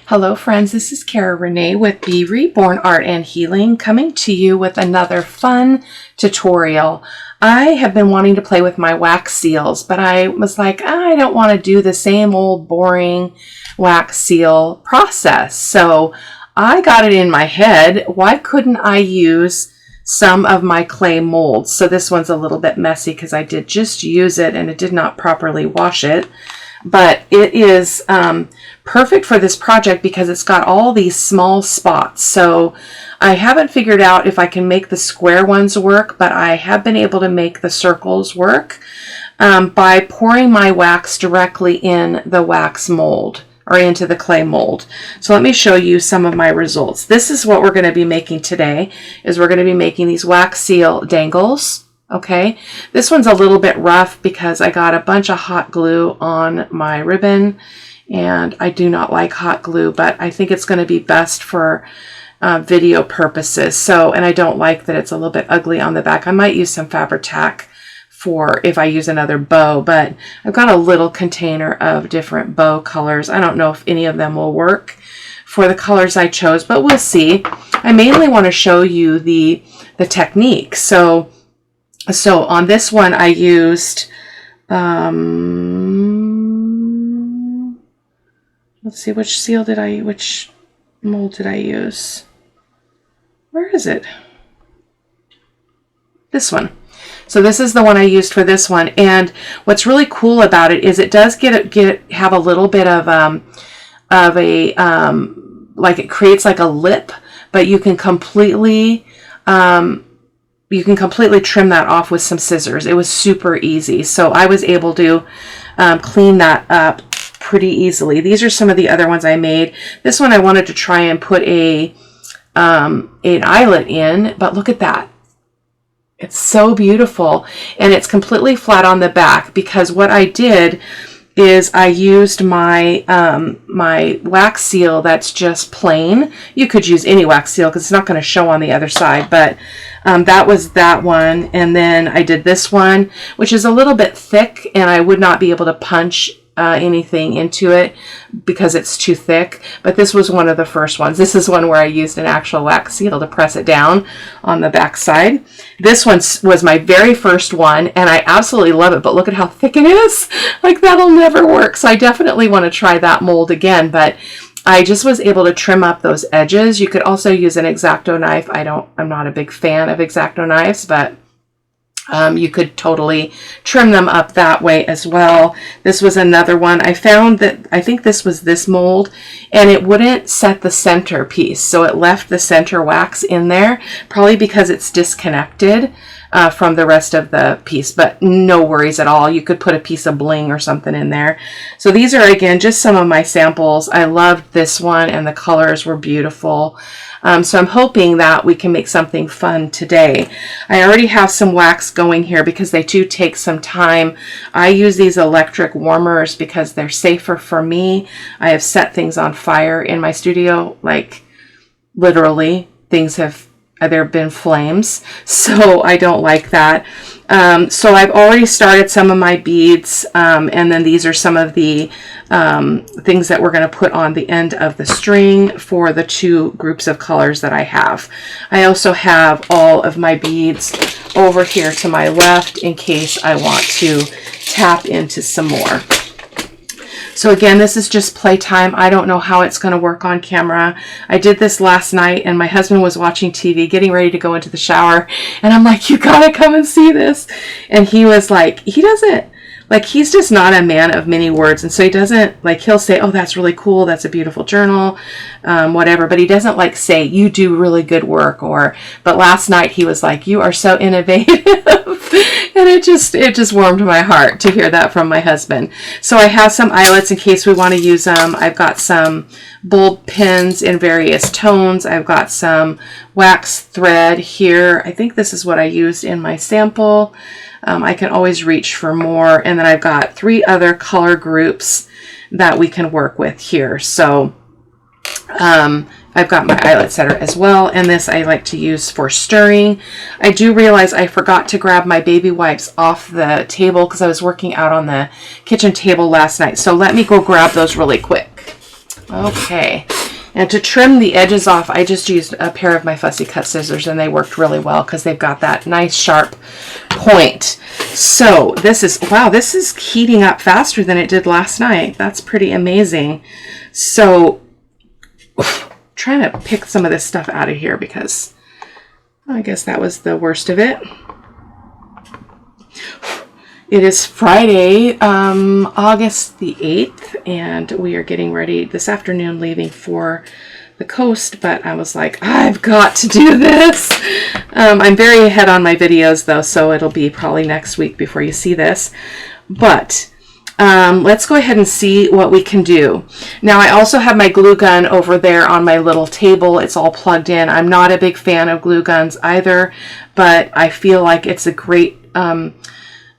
Hello friends, this is Cara-Renee with B.Reborn Art and Healing, coming to you with another fun tutorial. I have been wanting to play with my wax seals, but I was like, I don't want to do the same old boring wax seal process. So I got it in my head, why couldn't I use some of my clay molds? So this one's a little bit messy because I did just use it and it did not properly wash it. But it is perfect for this project because it's got all these small spots. So I haven't figured out if I can make the square ones work, but I have been able to make the circles work by pouring my wax directly in the wax mold or into the clay mold. So let me show you some of my results. This is what we're going to be making today, is we're going to be making these wax seal dangles. Okay, this one's a little bit rough because I got a bunch of hot glue on my ribbon and I do not like hot glue, but I think it's going to be best for video purposes. So, and I don't like that it's a little bit ugly on the back. I might use some fabric tack for if I use another bow, but I've got a little container of different bow colors. I don't know if any of them will work for the colors I chose, but we'll see. I mainly want to show you the technique. So on this one, I used, let's see, which mold did I use? Where is it? This one. So this is the one I used for this one. And what's really cool about it is it does have a little bit of a, like it creates like a lip, but you can completely, trim that off with some scissors. It was super easy. So I was able to clean that up pretty easily. These are some of the other ones I made. This one I wanted to try and put an eyelet in, but look at that. It's so beautiful. And it's completely flat on the back because what I did is I used my my wax seal that's just plain. You could use any wax seal because it's not going to show on the other side, but that was that one. And then I did this one, which is a little bit thick, and I would not be able to punch anything into it because it's too thick. But this was one of the first ones. This is one where I used an actual wax seal to press it down on the back side. This one was my very first one, and I absolutely love it, but look at how thick it is. Like, that'll never work. So I definitely want to try that mold again, but I just was able to trim up those edges. You could also use an X-Acto knife. I'm not a big fan of X-Acto knives, but you could totally trim them up that way as well. This was another one. I found that, I think this was this mold, and it wouldn't set the center piece. So it left the center wax in there, probably because it's disconnected from the rest of the piece, but no worries at all. You could put a piece of bling or something in there. So these are, again, just some of my samples. I loved this one, and the colors were beautiful. So I'm hoping that we can make something fun today. I already have some wax going here because they do take some time. I use these electric warmers because they're safer for me. I have set things on fire in my studio, like literally there have been flames, so I don't like that. So I've already started some of my beads, and then these are some of the things that we're going to put on the end of the string for the two groups of colors that I have. I also have all of my beads over here to my left in case I want to tap into some more. So again, this is just playtime. I don't know how it's going to work on camera. I did this last night, and my husband was watching TV, getting ready to go into the shower. And I'm like, you got to come and see this. And he was like, he's just not a man of many words. And so he doesn't, like, he'll say, oh, that's really cool. That's a beautiful journal, whatever. But he doesn't, like, say, you do really good work. But last night he was like, you are so innovative. And it just warmed my heart to hear that from my husband. So I have some eyelets in case we want to use them. I've got some bulb pins in various tones. I've got some wax thread here. I think this is what I used in my sample. I can always reach for more. And then I've got 3 other color groups that we can work with here. So I've got my eyelet setter as well, and this I like to use for stirring. I do realize I forgot to grab my baby wipes off the table because I was working out on the kitchen table last night. So let me go grab those really quick. Okay. And to trim the edges off, I just used a pair of my Fussy Cut scissors, and they worked really well because they've got that nice sharp point. So this is, wow, this is heating up faster than it did last night. That's pretty amazing. So trying to pick some of this stuff out of here because I guess that was the worst of it. It is Friday, August the 8th, and we are getting ready this afternoon, leaving for the coast, but I was like, I've got to do this. I'm very ahead on my videos, though, so it'll be probably next week before you see this. But let's go ahead and see what we can do. Now, I also have my glue gun over there on my little table. It's all plugged in. I'm not a big fan of glue guns either, but I feel like it's a great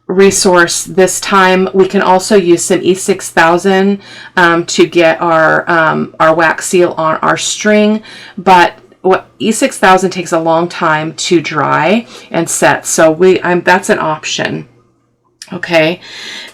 resource this time. We can also use some E6000 to get our wax seal on our string, but E6000 takes a long time to dry and set, so that's an option. Okay,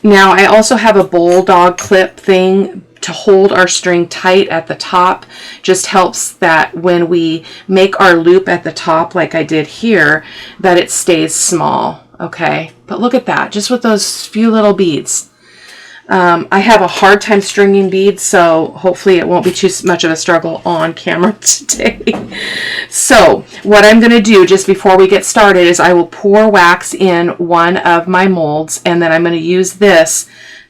now I also have a bulldog clip thing to hold our string tight at the top. Just helps that when we make our loop at the top like I did here, that it stays small. Okay, but look at that, just with those few little beads. I have a hard time stringing beads, so hopefully it won't be too much of a struggle on camera today. So what I'm going to do just before we get started is I will pour wax in one of my molds, and then I'm going to use this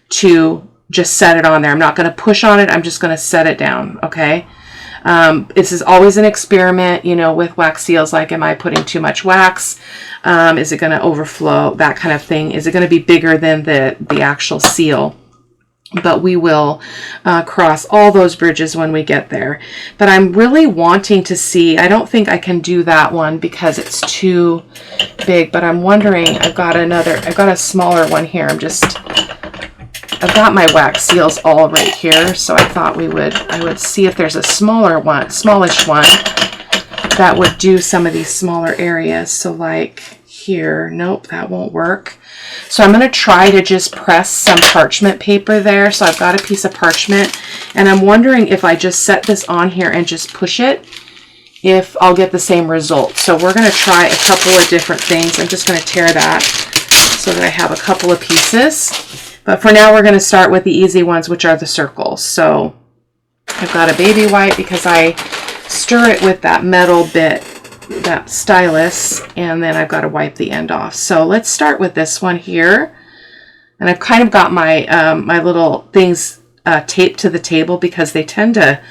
to just set it on there. I'm not going to push on it, I'm just going to set it down, okay? This is always an experiment, you know, with wax seals, like, am I putting too much wax? Is it going to overflow? That kind of thing. Is it going to be bigger than the actual seal? But we will cross all those bridges when we get there. But I'm really wanting to see, I don't think I can do that one because it's too big, but I'm wondering, I've got a smaller one here. I've got my wax seals all right here, so I thought I would see if there's a smallish one that would do some of these smaller areas. So like here, nope, that won't work. So I'm going to try to just press some parchment paper there. So I've got a piece of parchment, and I'm wondering if I just set this on here and just push it, if I'll get the same result. So we're going to try a couple of different things. I'm just going to tear that so that I have a couple of pieces. But for now, we're going to start with the easy ones, which are the circles. So I've got a baby wipe because I stir it with that metal bit, that stylus, and then I've got to wipe the end off. So let's start with this one here. And I've kind of got my my little things taped to the table because they tend to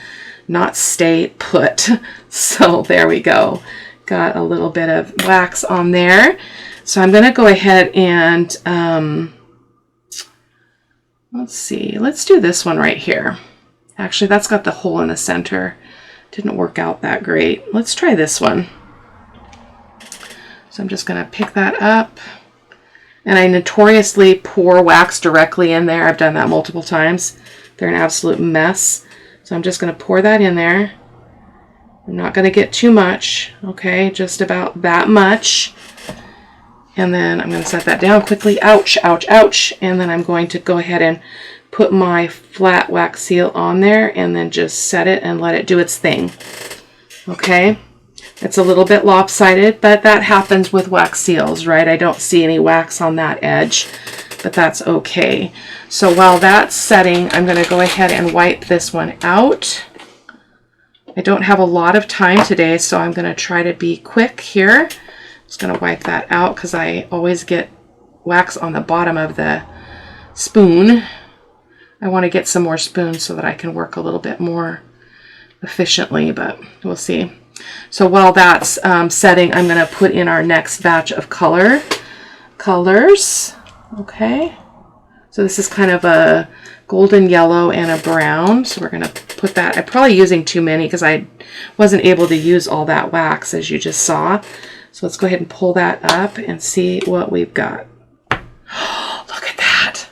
not stay put. So there we go. Got a little bit of wax on there. So I'm going to go ahead and let's see, let's do this one right here. Actually, that's got the hole in the center. Didn't work out that great. Let's try this one. So I'm just going to pick that up. And I notoriously pour wax directly in there. I've done that multiple times. They're an absolute mess. So I'm just going to pour that in there. I'm not going to get too much. Okay, just about that much. And then I'm going to set that down quickly. Ouch, ouch, ouch. And then I'm going to go ahead and put my flat wax seal on there and then just set it and let it do its thing. Okay. It's a little bit lopsided, but that happens with wax seals, right? I don't see any wax on that edge, but that's okay. So while that's setting, I'm going to go ahead and wipe this one out. I don't have a lot of time today, so I'm going to try to be quick here. Just going to wipe that out because I always get wax on the bottom of the spoon. I want to get some more spoons so that I can work a little bit more efficiently, but we'll see. So while that's setting, I'm going to put in our next batch of colors. Okay. So this is kind of a golden yellow and a brown. So we're going to put that. I'm probably using too many because I wasn't able to use all that wax as you just saw. So let's go ahead and pull that up and see what we've got. Look at that.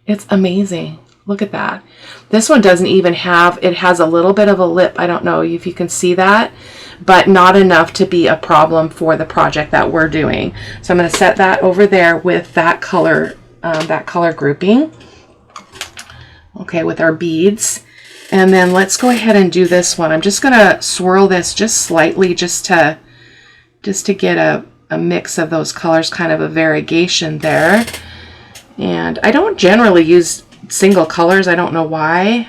It's amazing. Look at that. This one doesn't even have, it has a little bit of a lip. I don't know if you can see that, but not enough to be a problem for the project that we're doing. So I'm going to set that over there with that color grouping. Okay, with our beads. And then let's go ahead and do this one. I'm just going to swirl this just slightly just to get a mix of those colors, kind of a variegation there. And I don't generally use single colors. I don't know why.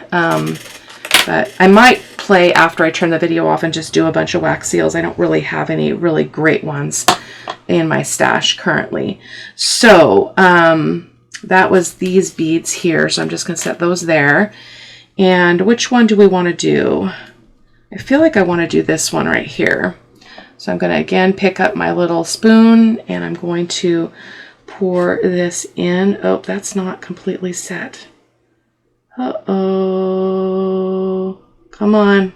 But I might play after I turn the video off and just do a bunch of wax seals. I don't really have any really great ones in my stash currently. So that was these beads here. So I'm just going to set those there. And which one do we want to do? I feel like I want to do this one right here. So I'm going to again pick up my little spoon and I'm going to pour this in. Oh, that's not completely set. Uh-oh. Come on.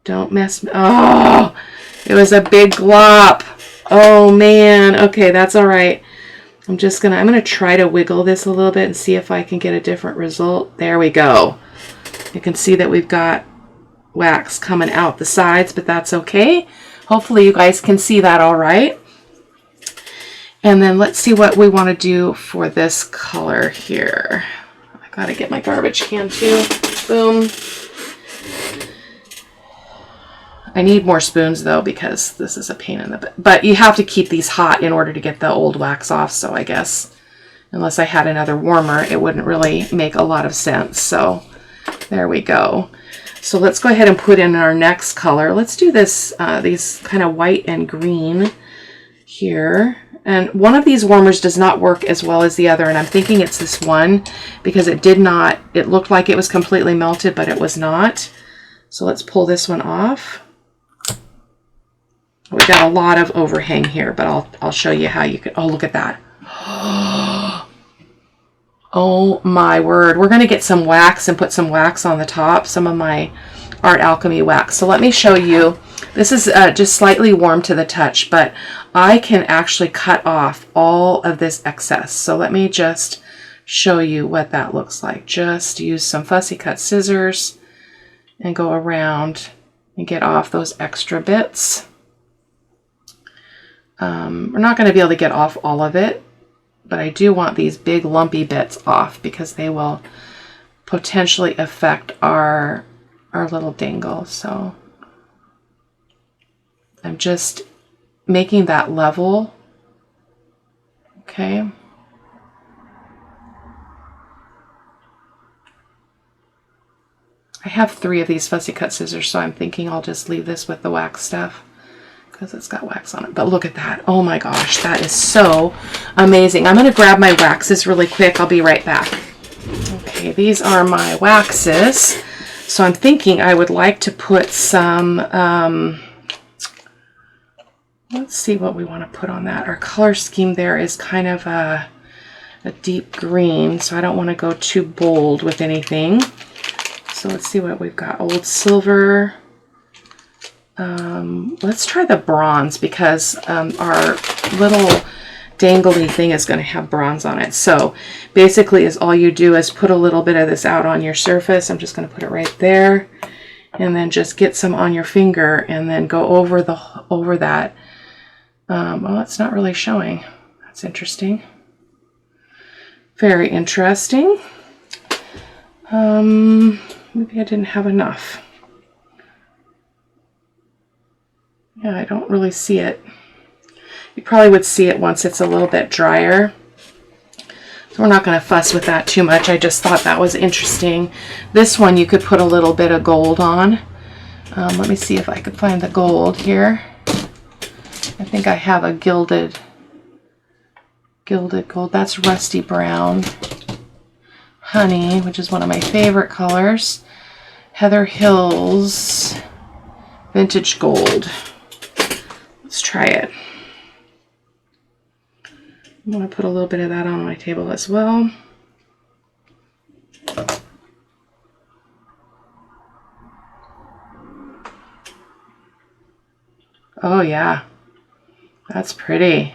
Don't mess me. Oh, it was a big glop. Oh man. Okay, that's all right. I'm going to try to wiggle this a little bit and see if I can get a different result. There we go. You can see that we've got wax coming out the sides, but that's okay. Hopefully you guys can see that all right. And then let's see what we want to do for this color here. I gotta get my garbage can too. Boom. I need more spoons though because this is a pain in the butt. But you have to keep these hot in order to get the old wax off. So I guess unless I had another warmer, it wouldn't really make a lot of sense. So there we go. So let's go ahead and put in our next color. Let's do this, these kind of white and green here. And one of these warmers does not work as well as the other. And I'm thinking it's this one because it looked like it was completely melted, but it was not. So let's pull this one off. We got a lot of overhang here, but I'll show you how you could, oh, look at that. Oh my word. We're going to get some wax and put some wax on the top, some of my Art Alchemy wax. So let me show you. This is just slightly warm to the touch, but I can actually cut off all of this excess. So let me just show you what that looks like. Just use some fussy cut scissors and go around and get off those extra bits. We're not going to be able to get off all of it, but I do want these big lumpy bits off because they will potentially affect our little dangle. So I'm just making that level. Okay. I have 3 of these fussy cut scissors, so I'm thinking I'll just leave this with the wax stuff because it's got wax on it. But look at that. Oh my gosh, that is so amazing. I'm going to grab my waxes really quick. I'll be right back. Okay, these are my waxes. So I'm thinking I would like to put some, let's see what we want to put on that. Our color scheme there is kind of a deep green, so I don't want to go too bold with anything. So let's see what we've got. Old silver. Let's try the bronze because our little dangly thing is going to have bronze on it. So basically is all you do is put a little bit of this out on your surface. I'm just going to put it right there and then just get some on your finger and then go over that. Well, it's not really showing. That's interesting. Very interesting. Maybe I didn't have enough. Yeah, I don't really see it. You probably would see it once it's a little bit drier. So we're not going to fuss with that too much. I just thought that was interesting. This one you could put a little bit of gold on. Let me see if I could find the gold here. I think I have a gilded gold. That's rusty brown. Honey, which is one of my favorite colors. Heather Hills Vintage Gold. Let's try it. I'm going to put a little bit of that on my table as well. Oh yeah, that's pretty.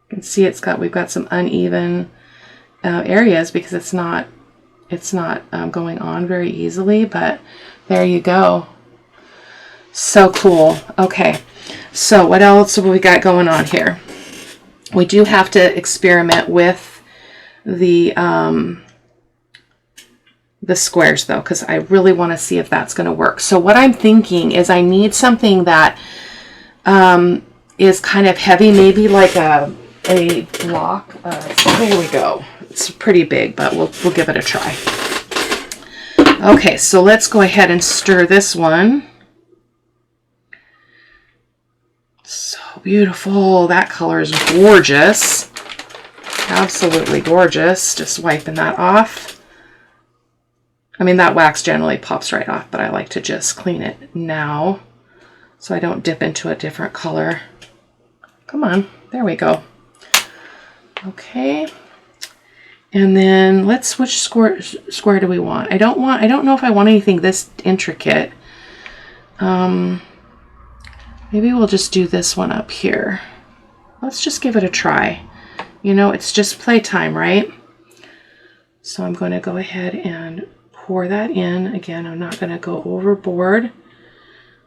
You can see we've got some uneven areas because it's not going on very easily, but there you go. So cool. Okay, so what else have we got going on here? We do have to experiment with the squares though, because I really want to see if that's going to work. So what I'm thinking is I need something that is kind of heavy, maybe like a block. So here we go. It's pretty big, but we'll give it a try. Okay, so let's go ahead and stir this one. So beautiful. That color is gorgeous. Absolutely gorgeous. Just wiping that off. I mean, that wax generally pops right off, but I like to just clean it now so I don't dip into a different color. Come on. There we go. Okay. And then which square do we want? I don't know if I want anything this intricate. Maybe we'll just do this one up here. Let's just give it a try. You know, it's just playtime, right? So I'm going to go ahead and pour that in. Again, I'm not going to go overboard.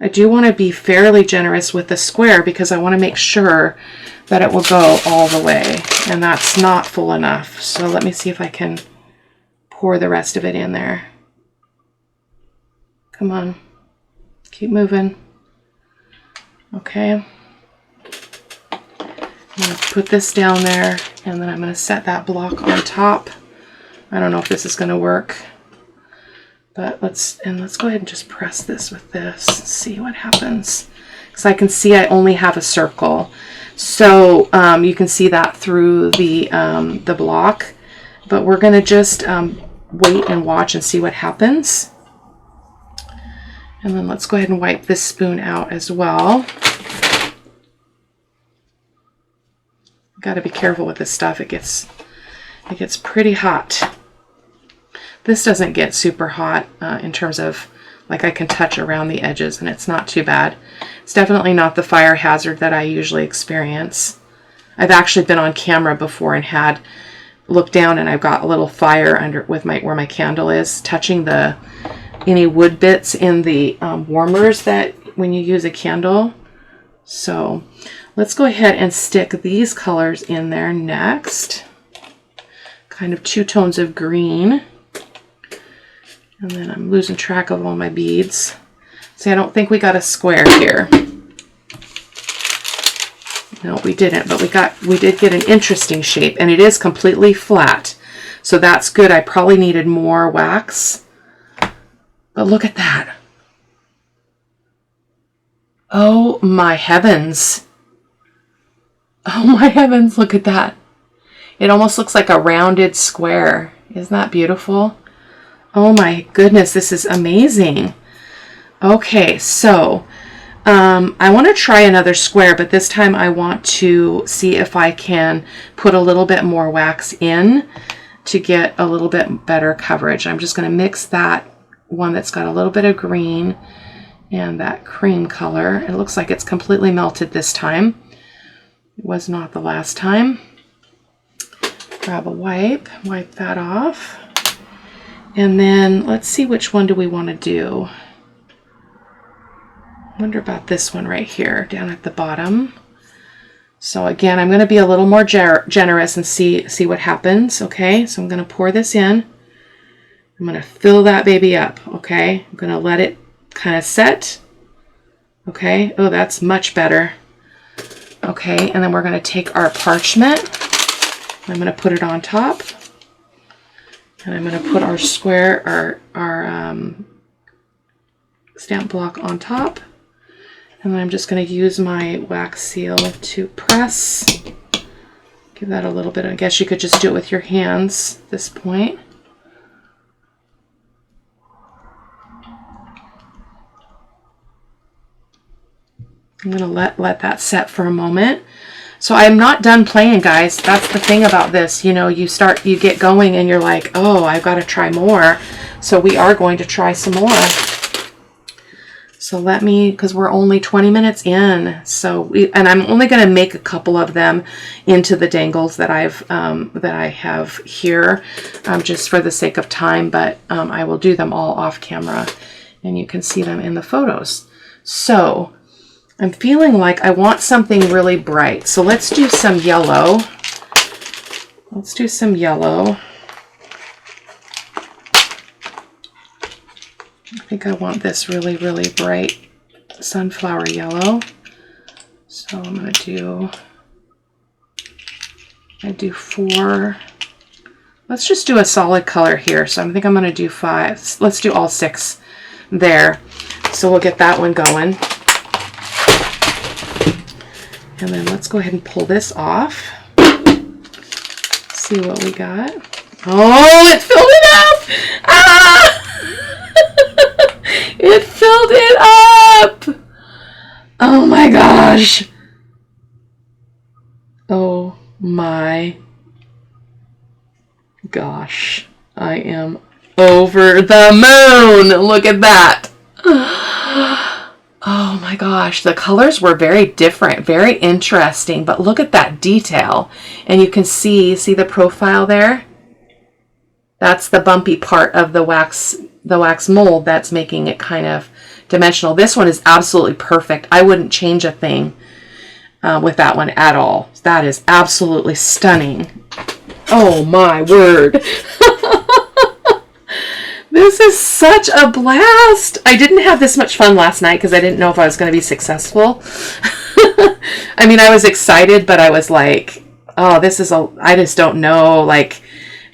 I do want to be fairly generous with the square because I want to make sure that it will go all the way. And that's not full enough. So let me see if I can pour the rest of it in there. Come on. Keep moving. Okay. I'm going to put this down there and then I'm going to set that block on top. I don't know if this is going to work. But let's go ahead and just press this with this, see what happens. Because I can see I only have a circle. So you can see that through the block. But we're going to just wait and watch and see what happens. And then let's go ahead and wipe this spoon out as well. Got to be careful with this stuff. It gets pretty hot. This doesn't get super hot in terms of, like, I can touch around the edges and it's not too bad. It's definitely not the fire hazard that I usually experience. I've actually been on camera before and had looked down and I've got a little fire under with where my candle is, touching any wood bits in the warmers that when you use a candle. So let's go ahead and stick these colors in there next. Kind of 2 tones of green. And then I'm losing track of all my beads. See, I don't think we got a square here. No, we didn't, but we did get an interesting shape, and it is completely flat. So that's good. I probably needed more wax. But look at that. Oh my heavens. Oh my heavens, look at that. It almost looks like a rounded square. Isn't that beautiful? Oh my goodness, this is amazing. Okay, so I want to try another square, but this time I want to see if I can put a little bit more wax in to get a little bit better coverage. I'm just going to mix that one that's got a little bit of green and that cream color. It looks like it's completely melted this time. It was not the last time. Grab a wipe that off. And then let's see, which one do we want to do? I wonder about this one right here down at the bottom. So again, I'm going to be a little more generous and see what happens. Okay, so I'm going to pour this in. I'm going to fill that baby up. Okay, I'm going to let it kind of set. Okay, oh, that's much better. Okay, and then we're going to take our parchment. I'm going to put it on top. And I'm going to put our square, our stamp block on top. And then I'm just going to use my wax seal to press. Give that a little bit. I guess you could just do it with your hands at this point. I'm going to let that set for a moment. So I'm not done playing, guys. That's the thing about this. You know, you get going and you're like, oh, I've got to try more. So we are going to try some more. So because we're only 20 minutes in. And I'm only going to make a couple of them into the dangles that I have here, just for the sake of time. But I will do them all off camera and you can see them in the photos. So I'm feeling like I want something really bright. So let's do some yellow. Let's do some yellow. I think I want this really, really bright sunflower yellow. So I'm going to do, I do 4. Let's just do a solid color here. So I think I'm going to do 5. Let's do all 6 there. So we'll get that one going. And then let's go ahead and pull this off. See what we got. Oh, it filled it up! Ah! It filled it up! Oh my gosh. Oh my gosh. I am over the moon. Look at that. Oh my gosh. The colors were very different, very interesting, but look at that detail. And you can see the profile there? That's the bumpy part of the wax mold that's making it kind of dimensional. This one is absolutely perfect. I wouldn't change a thing with that one at all. That is absolutely stunning. Oh my word. This is such a blast. I didn't have this much fun last night because I didn't know if I was going to be successful. I mean, I was excited, but I was like, oh, I just don't know. Like,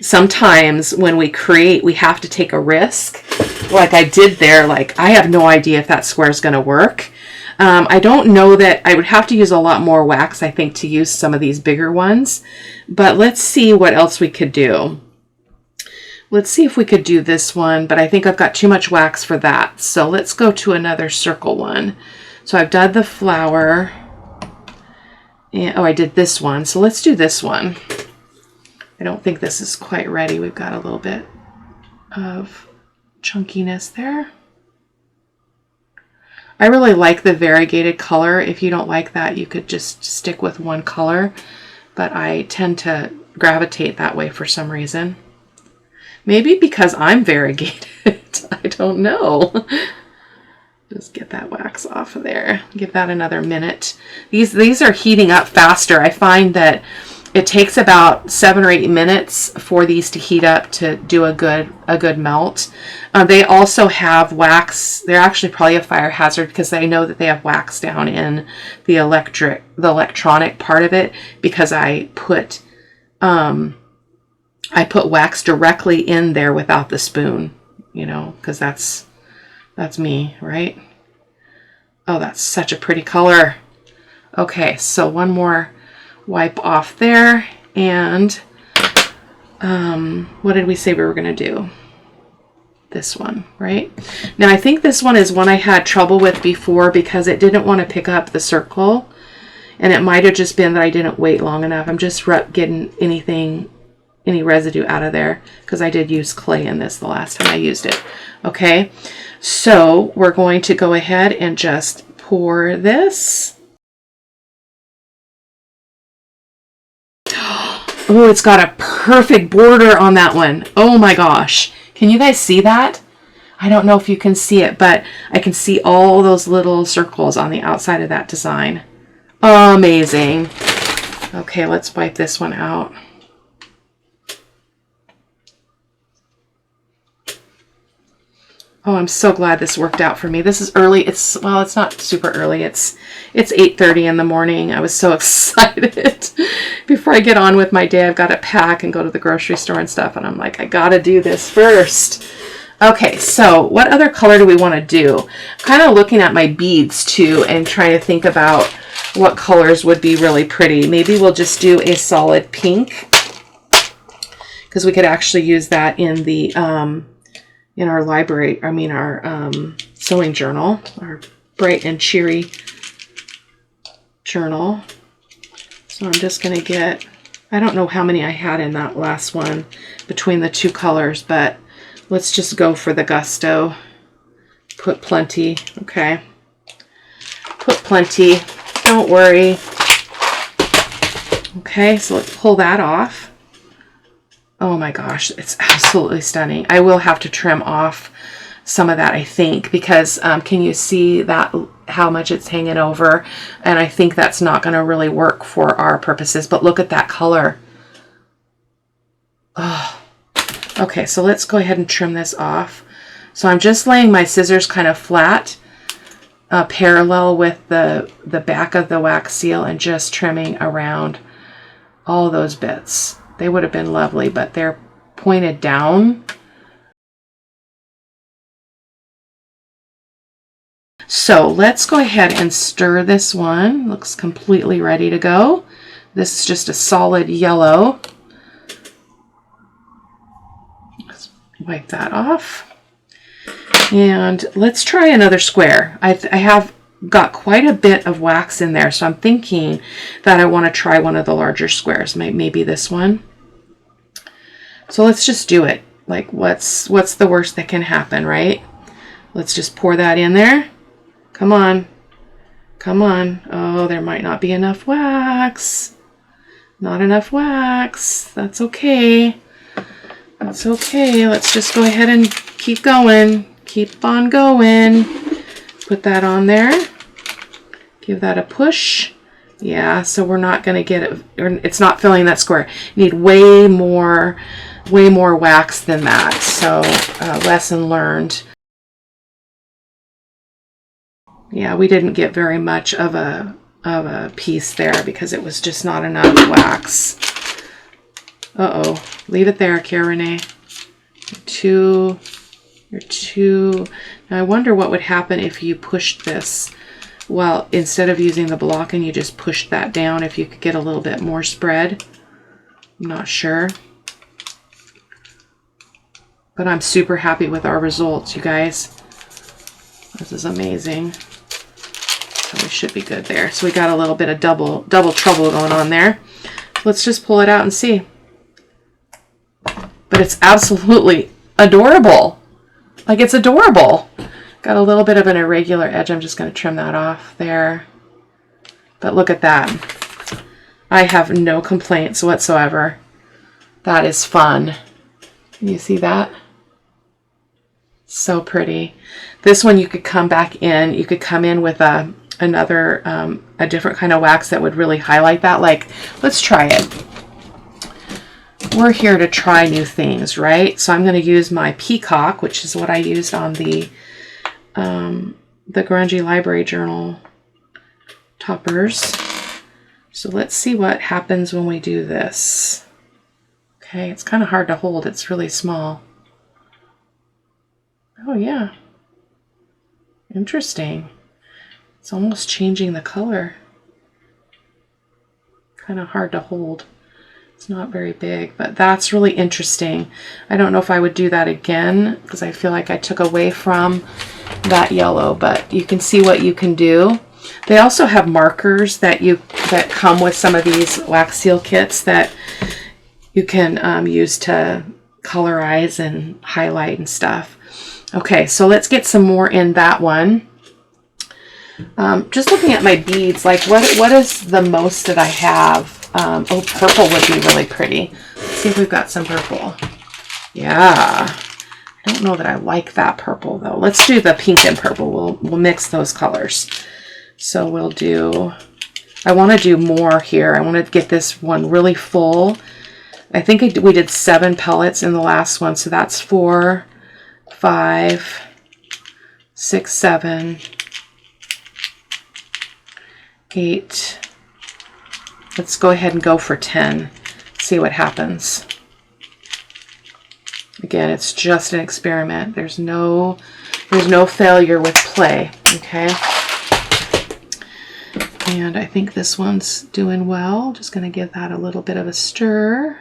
sometimes when we create, we have to take a risk. Like I did there, like I have no idea if that square is going to work. I don't know that I would have to use a lot more wax, I think, to use some of these bigger ones. But let's see what else we could do. Let's see if we could do this one, but I think I've got too much wax for that. So let's go to another circle one. So I've done the flower. And, oh, I did this one. So let's do this one. I don't think this is quite ready. We've got a little bit of chunkiness there. I really like the variegated color. If you don't like that, you could just stick with one color, but I tend to gravitate that way for some reason. Maybe because I'm variegated. I don't know. Just get that wax off of there. Give that another minute. These are heating up faster. I find that it takes about 7 or 8 minutes for these to heat up to do a good melt. They also have wax. They're actually probably a fire hazard because I know that they have wax down in the electronic part of it, because I put wax directly in there without the spoon, you know, because that's me, right? Oh, that's such a pretty color. Okay, so one more wipe off there, and what did we say we were going to do? This one, right? Now I think this one is one I had trouble with before because it didn't want to pick up the circle, and it might have just been that I didn't wait long enough. I'm just getting any residue out of there because I did use clay in this the last time I used it. Okay, so we're going to go ahead and just pour this. Oh, it's got a perfect border on that one. Oh my gosh. Can you guys see that? I don't know if you can see it, but I can see all those little circles on the outside of that design. Amazing. Okay, let's wipe this one out. Oh, I'm so glad this worked out for me. This is early. It's not super early. It's 8:30 in the morning. I was so excited. Before I get on with my day, I've got to pack and go to the grocery store and stuff. And I'm like, I got to do this first. Okay, so what other color do we want to do? I'm kind of looking at my beads too and trying to think about what colors would be really pretty. Maybe we'll just do a solid pink, because we could actually use that in the in our library, our sewing journal, our bright and cheery journal. So I'm just going to get, I don't know how many I had in that last one between the two colors, but let's just go for the gusto. Put plenty, okay. Put plenty, don't worry. Okay, so let's pull that off. Oh my gosh, it's absolutely stunning. I will have to trim off some of that, I think, because can you see that how much it's hanging over, and I think that's not going to really work for our purposes. But look at that color. Oh. Okay, so let's go ahead and trim this off. So I'm just laying my scissors kind of flat, parallel with the back of the wax seal, and just trimming around all those bits. They would have been lovely, but they're pointed down. So let's go ahead and stir this one. Looks completely ready to go. This is just a solid yellow. Let's wipe that off. And let's try another square. I have got quite a bit of wax in there, so I'm thinking that I want to try one of the larger squares, maybe this one. So let's just do it. Like, what's the worst that can happen, right? Let's just pour that in there. Come on. Come on. Oh, there might not be enough wax. Not enough wax. That's okay. That's okay. Let's just go ahead and keep going. Keep on going. Put that on there. Give that a push. Yeah, so we're not going to get it. It's not filling that square. You need way more wax than that. So lesson learned. Yeah, we didn't get very much of a piece there because it was just not enough wax. Uh-oh. Leave it there, Cara-Renee. You're too... Now I wonder what would happen if you pushed this. Well, instead of using the block and you just pushed that down, if you could get a little bit more spread. I'm not sure. But I'm super happy with our results, you guys. This is amazing. So we should be good there. So we got a little bit of double trouble going on there. Let's just pull it out and see. But it's absolutely adorable. Like, it's adorable. Got a little bit of an irregular edge. I'm just going to trim that off there. But look at that. I have no complaints whatsoever. That is fun. Can you see that? So pretty. This one you could come back in. You could come in with a different kind of wax that would really highlight that. Like, let's try it. We're here to try new things, right? So I'm going to use my peacock, which is what I used on the Grungy Library Journal toppers. So let's see what happens when we do this. Okay, it's kind of hard to hold. It's really small. Oh yeah. Interesting. It's almost changing the color. Kind of hard to hold. It's not very big, but that's really interesting. I don't know if I would do that again because I feel like I took away from that yellow, but you can see what you can do. They also have markers that come with some of these wax seal kits that you can use to colorize and highlight and stuff. Okay, so let's get some more in that one. Just looking at my beads, like what is the most that I have? Oh, purple would be really pretty. Let's see if we've got some purple. Yeah. I don't know that I like that purple though. Let's do the pink and purple. We'll mix those colors. So we'll do, I want to do more here. I want to get this one really full. I think we did 7 pellets in the last one. So that's 4, 5, 6, 7, 8. Let's go ahead and go for 10. See what happens. Again, it's just an experiment. There's no failure with play, okay? And I think this one's doing well. Just going to give that a little bit of a stir.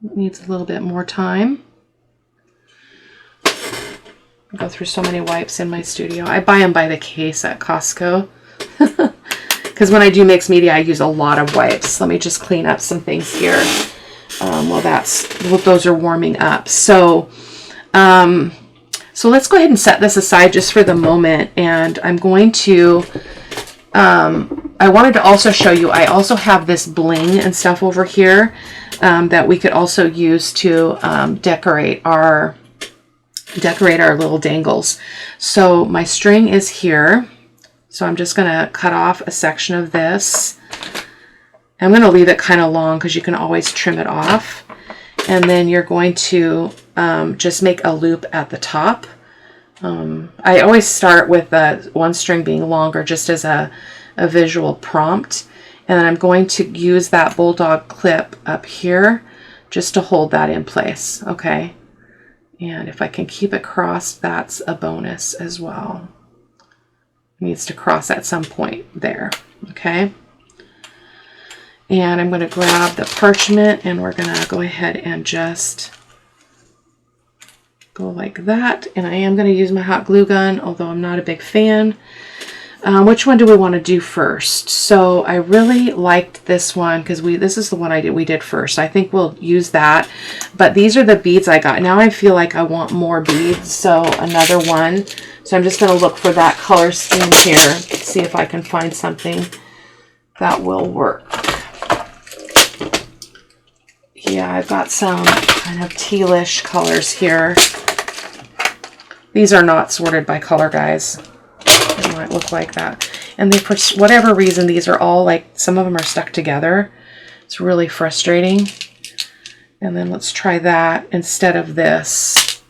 It needs a little bit more time. I go through so many wipes in my studio. I buy them by the case at Costco. Because when I do mixed media, I use a lot of wipes. Let me just clean up some things here. Well, those are warming up. So let's go ahead and set this aside just for the moment. And I'm going to, I wanted to also show you, I also have this bling and stuff over here that we could also use to decorate our little dangles. So my string is here. So I'm just going to cut off a section of this. I'm going to leave it kind of long because you can always trim it off. And then you're going to just make a loop at the top. I always start with one string being longer just as a visual prompt. And then I'm going to use that bulldog clip up here just to hold that in place, okay? And if I can keep it crossed, that's a bonus as well. It needs to cross at some point there, okay? And I'm going to grab the parchment and we're going to go ahead and just go like that. And I am going to use my hot glue gun, although I'm not a big fan. Which one do we want to do first? So I really liked this one because this is the one we did first. I think we'll use that. But these are the beads I got. Now I feel like I want more beads, so another one. So I'm just going to look for that color scheme here, see if I can find something that will work. Yeah, I've got some kind of tealish colors here. These are not sorted by color, guys. It might look like that. And for whatever reason, these are all like, some of them are stuck together. It's really frustrating. And then let's try that instead of this.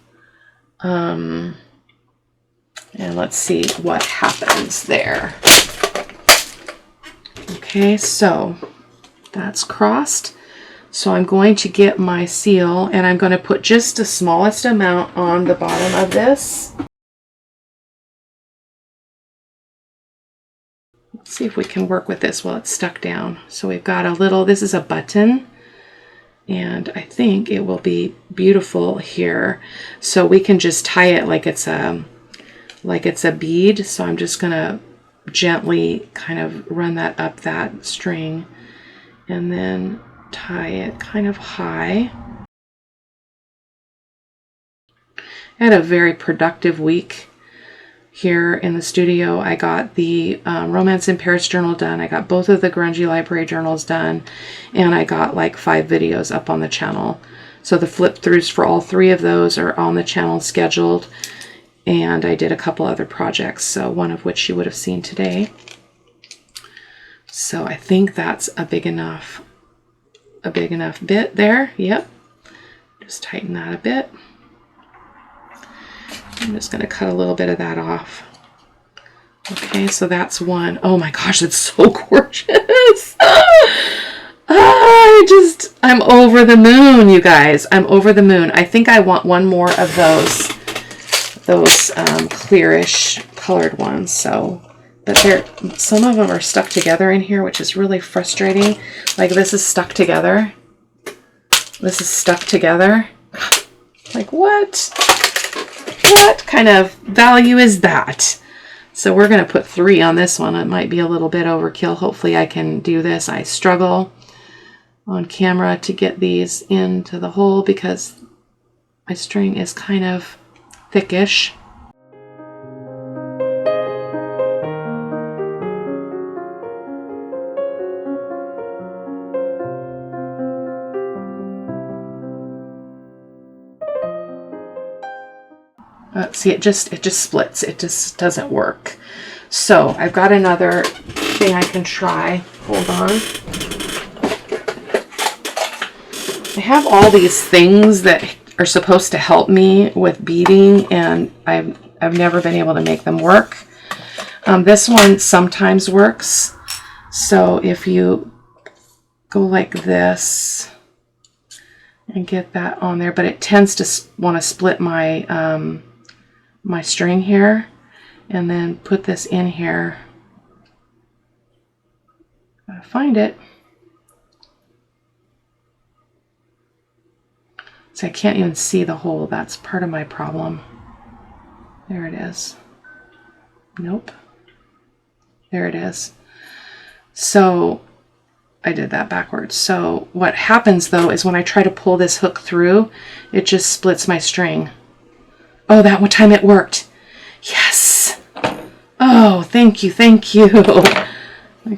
And let's see what happens there. Okay, so that's crossed. So I'm going to get my seal and I'm going to put just the smallest amount on the bottom of this. Let's see if we can work with this while it's stuck down. So we've got a little, this is a button, and I think it will be beautiful here. So we can just tie it like it's a bead. So I'm just gonna gently kind of run that up that string and then tie it kind of high. I had a very productive week here in the studio. I got the Romance in Paris journal done. I got both of the Grungy Library journals done. And I got like 5 videos up on the channel. So the flip throughs for all 3 of those are on the channel scheduled. And I did a couple other projects, so one of which you would have seen today. So I think that's a big enough bit there. Yep. Just tighten that a bit. I'm just going to cut a little bit of that off. Okay, so that's one. Oh my gosh, it's so gorgeous. I'm over the moon, you guys. I'm over the moon. I think I want one more of those clearish colored ones. So, but some of them are stuck together in here, which is really frustrating. Like this is stuck together. This is stuck together. Like what? What kind of value is that? So we're going to put 3 on this one. It might be a little bit overkill. Hopefully I can do this. I struggle on camera to get these into the hole because my string is kind of thickish. See, it just splits. It just doesn't work. So I've got another thing I can try. Hold on. I have all these things that are supposed to help me with beading, and I've never been able to make them work. This one sometimes works. So if you go like this and get that on there, but it tends to want to split my my string here, and then put this in here. Gotta find it. So I can't even see the hole. That's part of my problem. There it is. Nope. There it is. So I did that backwards. So what happens though is when I try to pull this hook through, it just splits my string. Oh, that one time it worked. Yes. Oh, thank you, thank you. I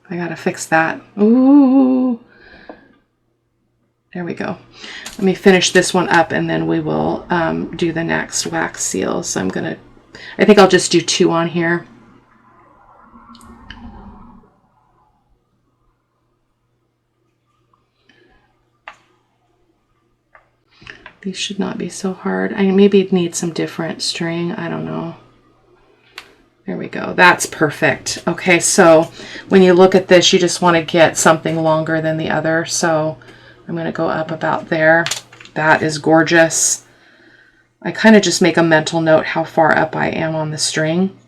gotta fix that. Ooh. There we go. Let me finish this one up and then we will do the next wax seal. So I think I'll just do 2 on here. These should not be so hard. I maybe need some different string. I don't know. There we go. That's perfect. Okay, so when you look at this, you just want to get something longer than the other. So I'm going to go up about there. That is gorgeous. I kind of just make a mental note how far up I am on the string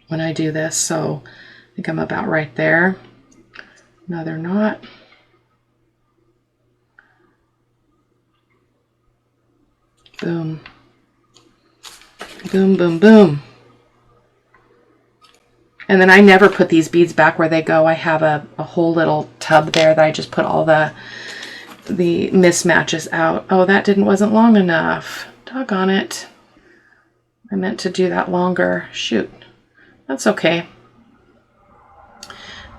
when I do this. So I think I'm about right there. Another knot. Boom. Boom, boom, boom. And then I never put these beads back where they go. I have a whole little tub there that I just put all the mismatches out. Oh, that wasn't long enough. Doggone it. I meant to do that longer. Shoot. That's okay.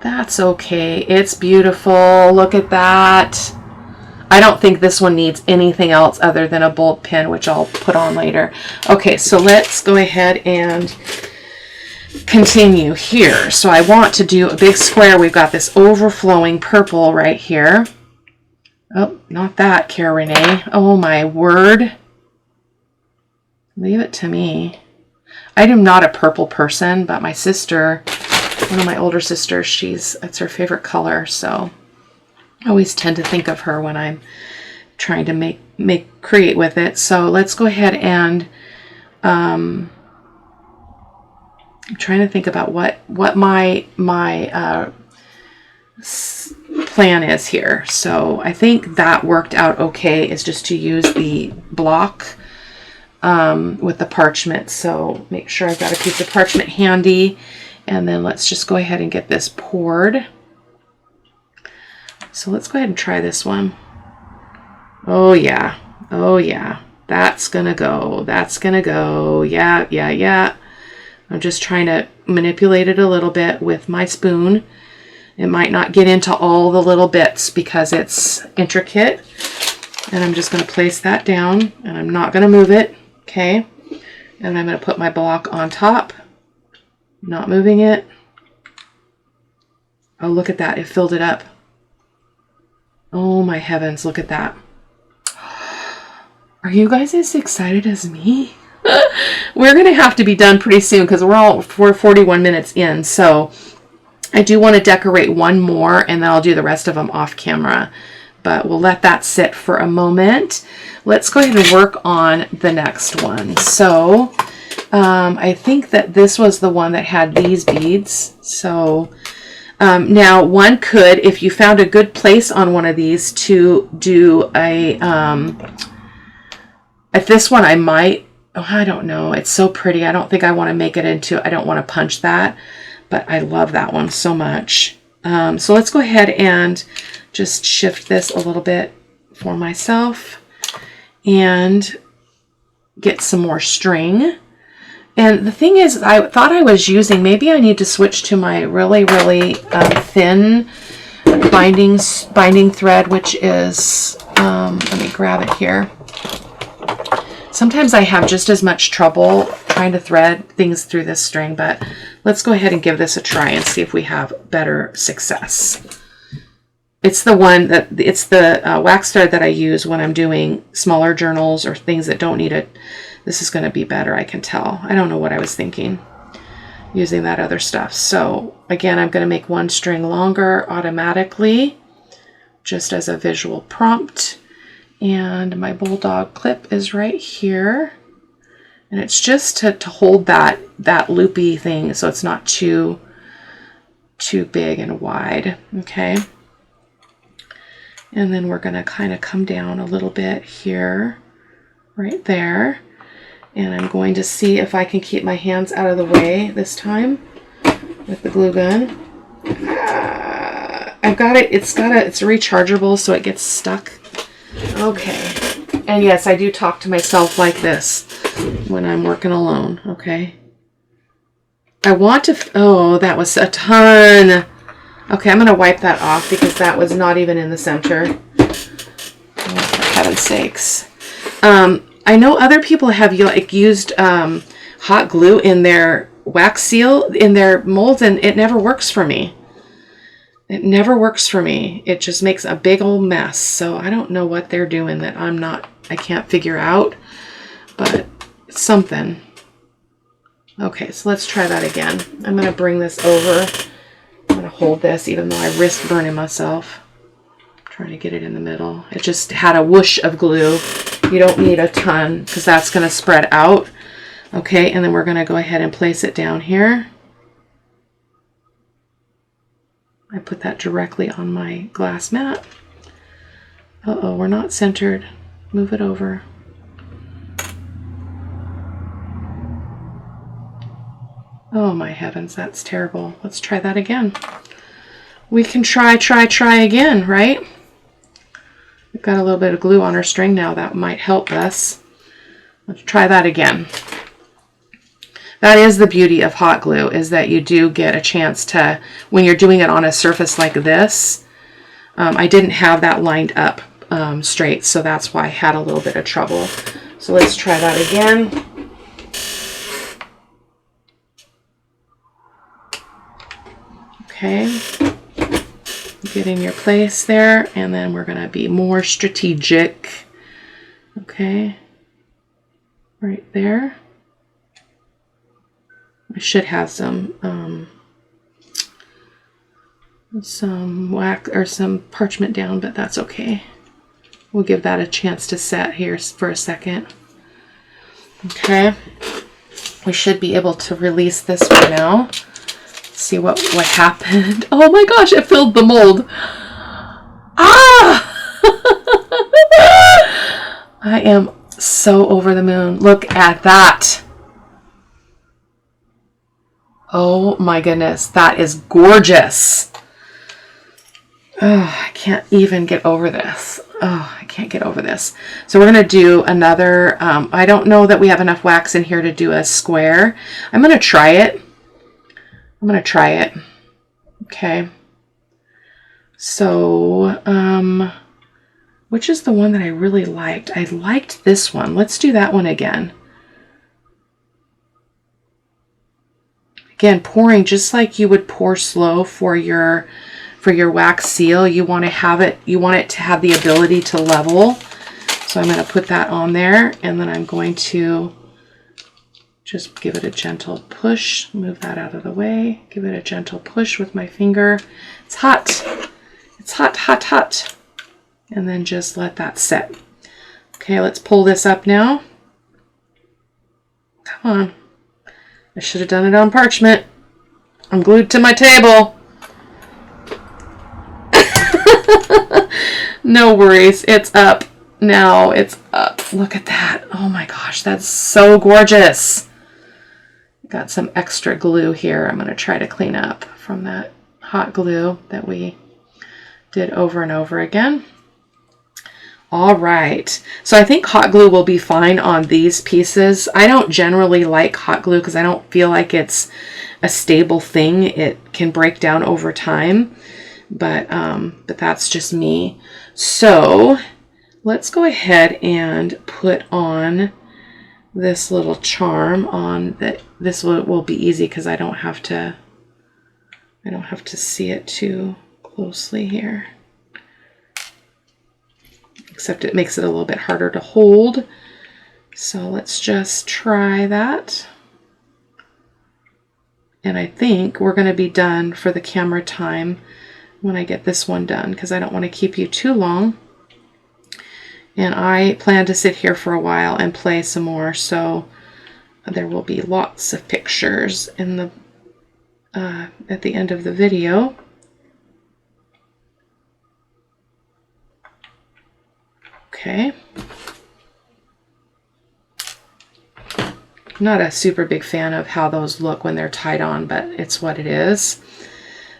That's okay. It's beautiful. Look at that. I don't think this one needs anything else other than a bolt pin, which I'll put on later. Okay, so let's go ahead and continue here. So I want to do a big square. We've got this overflowing purple right here. Oh, not that, Cara-Renee. Oh my word. Leave it to me. I am not a purple person, but my sister, one of my older sisters, it's her favorite color, so I always tend to think of her when I'm trying to create with it. So let's go ahead and I'm trying to think about what my plan is here. So I think that worked out okay, is just to use the block with the parchment. So make sure I've got a piece of parchment handy, and then let's just go ahead and get this poured. So let's go ahead and try this one. Oh yeah. Oh yeah. That's gonna go. That's gonna go. Yeah, yeah, yeah. I'm just trying to manipulate it a little bit with my spoon. It might not get into all the little bits because it's intricate. And I'm just gonna place that down, and I'm not gonna move it. Okay. And I'm gonna put my block on top. Not moving it. Oh, look at that. It filled it up. Oh my heavens, look at that. Are you guys as excited as me? We're going to have to be done pretty soon because we're 41 minutes in. So I do want to decorate one more, and then I'll do the rest of them off camera. But we'll let that sit for a moment. Let's go ahead and work on the next one. So I think that this was the one that had these beads. So now one could, if you found a good place on one of these to do a, if this one I might, oh, I don't know. It's so pretty. I don't think I want to make it into, I don't want to punch that, but I love that one so much. So let's go ahead and just shift this a little bit for myself and get some more string. And the thing is, I thought I was using, maybe I need to switch to my really, really thin binding thread, which is, let me grab it here. Sometimes I have just as much trouble trying to thread things through this string, but let's go ahead and give this a try and see if we have better success. It's the one that, it's the wax thread that I use when I'm doing smaller journals or things that don't need it. This is going to be better, I can tell. I don't know what I was thinking using that other stuff. So again, I'm going to make one string longer automatically, just as a visual prompt. And my bulldog clip is right here. And it's just to hold that loopy thing so it's not too big and wide. Okay. And then we're going to kind of come down a little bit here, right there. And I'm going to see if I can keep my hands out of the way this time with the glue gun. I've got it. It's rechargeable, so it gets stuck. Okay. And yes, I do talk to myself like this when I'm working alone. Okay. I want to, oh, that was a ton. Okay, I'm going to wipe that off because that was not even in the center. Oh, for heaven's sakes. I know other people have like used hot glue in their wax seal in their molds, and it never works for me. It never works for me. It just makes a big old mess. So I don't know what they're doing that I can't figure out, but it's something. Okay, so let's try that again. I'm going to bring this over. I'm going to hold this even though I risk burning myself. I'm trying to get it in the middle. It just had a whoosh of glue. You don't need a ton because that's going to spread out. Okay, and then we're going to go ahead and place it down here. I put that directly on my glass mat. Uh-oh, we're not centered. Move it over. Oh my heavens, that's terrible. Let's try that again. We can try again, right? We've got a little bit of glue on our string now. That might help us. Let's try that again. That is the beauty of hot glue, is that you do get a chance to, when you're doing it on a surface like this, I didn't have that lined up straight, so that's why I had a little bit of trouble. So let's try that again. Okay, get in your place there, and then we're going to be more strategic. Okay, right there. I should have some wax or some parchment down, but that's okay. We'll give that a chance to set here for a second. Okay, we should be able to release this one now. See what happened. Oh my gosh, it filled the mold. Ah! I am so over the moon. Look at that. Oh my goodness, that is gorgeous. Oh, I can't even get over this. Oh, I can't get over this. So we're going to do another, I don't know that we have enough wax in here to do a square. I'm going to try it. Okay. So, which is the one that I really liked? I liked this one. Let's do that one again. Again, pouring just like you would pour slow for your wax seal. You want to have it, you want it to have the ability to level. So I'm going to put that on there, and then I'm going to just give it a gentle push. Move that out of the way. Give it a gentle push with my finger. It's hot. It's hot, hot, hot. And then just let that set. Okay, let's pull this up now. Come on. I should have done it on parchment. I'm glued to my table. No worries. It's up now. It's up. Look at that. Oh my gosh, that's so gorgeous. Got some extra glue here. I'm going to try to clean up from that hot glue that we did over and over again. All right, so I think hot glue will be fine on these pieces. I don't generally like hot glue because I don't feel like it's a stable thing. It can break down over time, but that's just me. So let's go ahead and put on this little charm on that. This will be easy because I don't have to see it too closely here. Except it makes it a little bit harder to hold. So let's just try that. And I think we're going to be done for the camera time when I get this one done, because I don't want to keep you too long. And I plan to sit here for a while and play some more, so there will be lots of pictures in the at the end of the video. Okay. I'm not a super big fan of how those look when they're tied on, but it's what it is.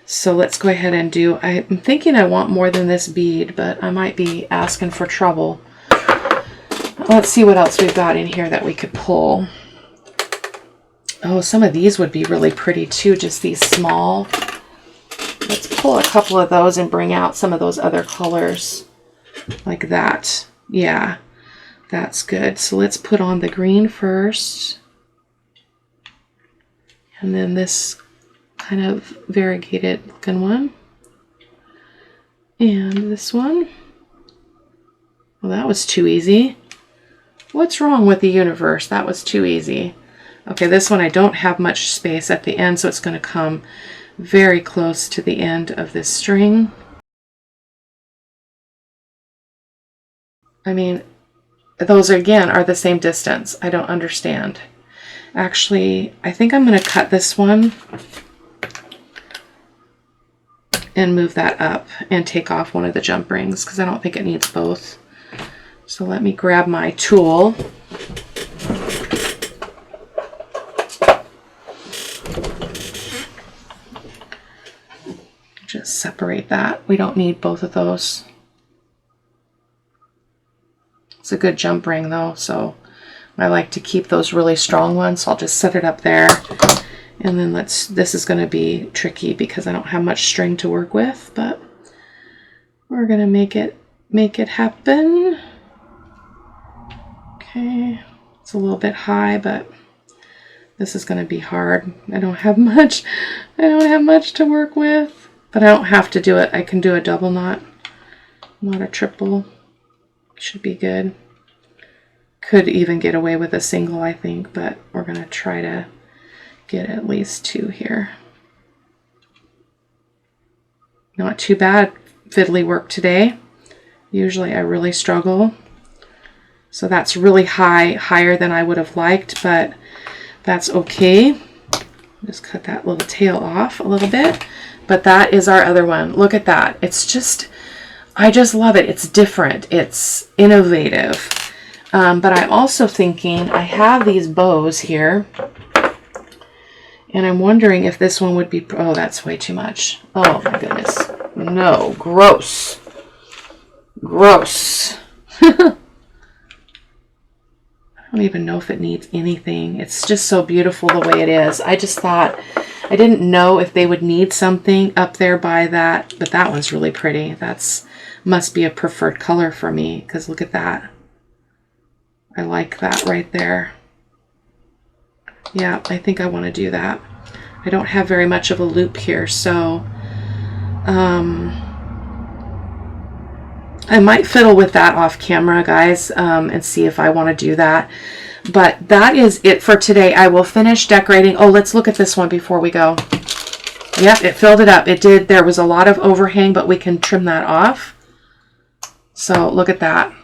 So let's go ahead and do, I'm thinking I want more than this bead, but I might be asking for trouble. Let's see what else we've got in here that we could pull. Oh, some of these would be really pretty too, just these small. Let's pull a couple of those and bring out some of those other colors. Like that. Yeah, that's good. So let's put on the green first. And then this kind of variegated looking one. And this one. Well, that was too easy. What's wrong with the universe? That was too easy. Okay, this one I don't have much space at the end, so it's going to come very close to the end of this string. I mean, those again are the same distance. I don't understand. Actually, I think I'm going to cut this one and move that up and take off one of the jump rings because I don't think it needs both. So let me grab my tool. Just separate that. We don't need both of those. It's a good jump ring though, so I like to keep those really strong ones, so I'll just set it up there. And then this is going to be tricky because I don't have much string to work with, but we're going to make it happen. Okay, it's a little bit high, but this is going to be hard. I don't have much to work with, but I don't have to do it. I can do a double knot, not a triple. Should be good. Could even get away with a single, I think, but we're going to try to get at least 2 here. Not too bad fiddly work today. Usually I really struggle. So that's really higher than I would have liked, but that's okay. Just cut that little tail off a little bit. But that is our other one. Look at that. It's just, I just love it. It's different. It's innovative. But I'm also thinking, I have these bows here. And I'm wondering if this one would be, oh, that's way too much. Oh my goodness. No, gross. Gross. I don't even know if it needs anything. It's just so beautiful the way it is. I just thought, I didn't know if they would need something up there by that, but that one's really pretty. That's must be a preferred color for me, because look at that. I like that right there. Yeah, I think I want to do that. I don't have very much of a loop here, so I might fiddle with that off camera, guys, and see if I want to do that. But that is it for today. I will finish decorating. Oh, let's look at this one before we go. Yep, it filled it up. It did. There was a lot of overhang, but we can trim that off. So look at that.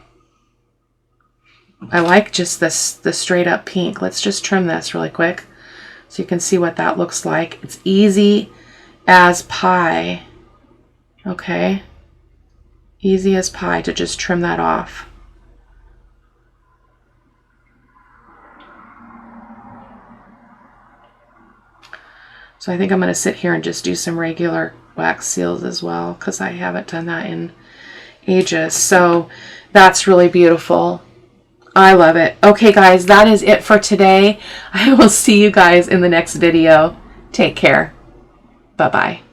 I like just the straight up pink. Let's just trim this really quick so you can see what that looks like. It's easy as pie. Okay. Easy as pie to just trim that off. So I think I'm going to sit here and just do some regular wax seals as well, because I haven't done that in ages. So that's really beautiful. I love it. Okay, guys, that is it for today. I will see you guys in the next video. Take care. Bye-bye.